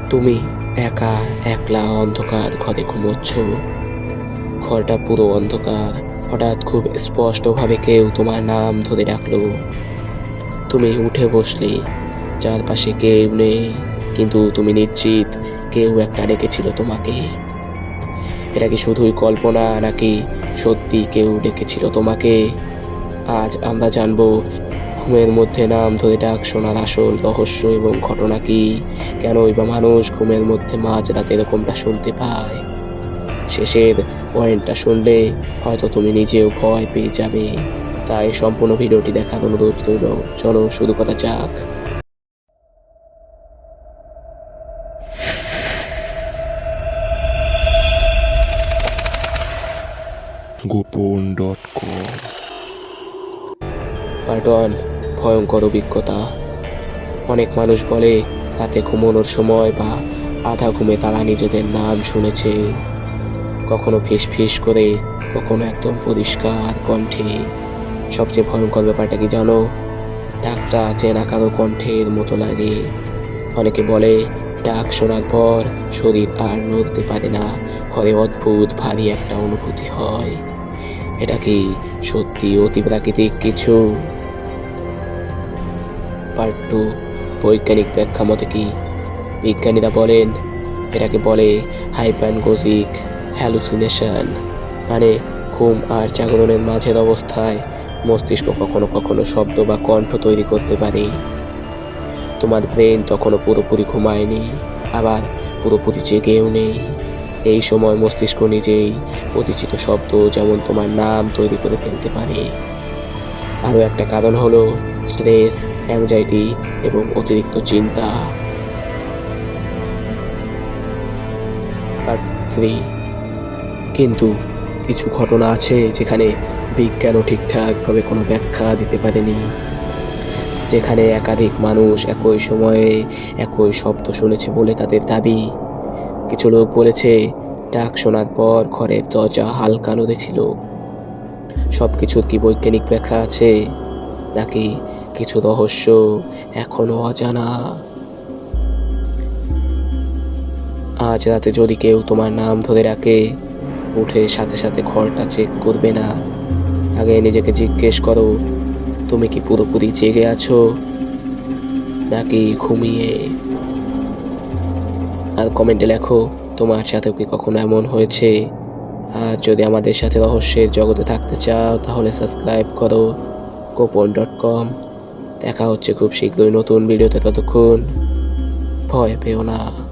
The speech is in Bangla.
তুমি একা একলা অন্ধকার ঘরে ঘুমোচ্ছ। ঘরটা পুরো অন্ধকার। হঠাৎ খুব স্পষ্টভাবে কেউ তোমার নাম ধরে ডাকলো। তুমি উঠে বসলে। চারপাশে কেউ নেই, কিন্তু তুমি নিশ্চিত কেউ একটা ডেকেছিল তোমাকে। এটা কি শুধুই কল্পনা, নাকি সত্যি কেউ ডেকেছিল তোমাকে? আজ আমরা জানবো ঘুমের মধ্যে নাম ধরে ডাক শোনার আসল রহস্য এবং ঘটনা কি। কেনই বা মানুষ ঘুমের মধ্যে মাঝরাতে এরকমটা শুনতে পায়। শেষের পয়েন্টটা শুনলে হয়তো তুমি নিজেও ভয় পেয়ে যাবে। তাই সম্পূর্ণ ভিডিওটি দেখার অনুরোধ রইল। চলো শুরু করা যাক। গোপন.com। পার্ট 1, ভয়ঙ্কর অভিজ্ঞতা। অনেক মানুষ বলে রাতে ঘুমানোর সময় বা আধা ঘুমে তারা নিজেদের নাম শুনেছে। কখনো ফিস ফিস করে, কখনো একদম পরিষ্কার কণ্ঠে। সবচেয়ে ভয়ঙ্কর ব্যাপারটা কি জানো? ডাকটা চেনা কারো কণ্ঠের মতো লাগে। অনেকে বলে ডাক শোনার পর শরীর আর নড়তে পারে না, ঘরে অদ্ভুত ভারী একটা অনুভূতি হয়। এটা কি সত্যি অতি প্রাকৃতিক কিছু? পার্ট 2, বৈজ্ঞানিক ব্যাখ্যা মতে কি। বিজ্ঞানীরা বলেন এটাকে বলে হাইপানগোজিক হ্যালুসিনেশন। মানে ঘুম আর জাগরণের মাঝের অবস্থায় মস্তিষ্ক কখনো কখনো শব্দ বা কণ্ঠ তৈরি করতে পারে। তোমার ব্রেন তখনও পুরোপুরি ঘুমায়নি, আবার পুরোপুরি জেগেও নেই। এই সময় মস্তিষ্ক নিজেই পরিচিত শব্দ, যেমন তোমার নাম, তৈরি করে ফেলতে পারে। আরও একটা কারণ হলো স্ট্রেস, অ্যাংজাইটি এবং অতিরিক্ত চিন্তা। পার্ট 3, কিন্তু কিছু ঘটনা আছে যেখানে বিজ্ঞানও ঠিকঠাকভাবে কোনো ব্যাখ্যা দিতে পারেনি। যেখানে একাধিক মানুষ একই সময়ে একই শব্দ শুনেছে বলে তাদের দাবি। কিছু লোক বলেছে ডাক শোনার পর ঘরের দরজা হালকা নড়েছিল। সব কিছুর কি বৈজ্ঞানিক ব্যাখ্যা আছে, নাকি কিছু রহস্য এখনো অজানা? আজ রাতে যদি কেউ তোমার নাম ধরে ডাকে, উঠে সাথে সাথে ঘরটা চেক করবে না। আগে নিজেকে জিজ্ঞেস করো, তুমি কি পুরোপুরি জেগে আছো নাকি ঘুমিয়ে? আর কমেন্টে লেখো তোমার সাথেও কি কখনো এমন হয়েছে। আর যদি আমাদের সাথে রহস্যের জগতে থাকতে চাও, তাহলে সাবস্ক্রাইব করো গোপন.com। দেখা হচ্ছে খুব শীঘ্রই নতুন ভিডিওতে। ততক্ষণ ভয় পেও না।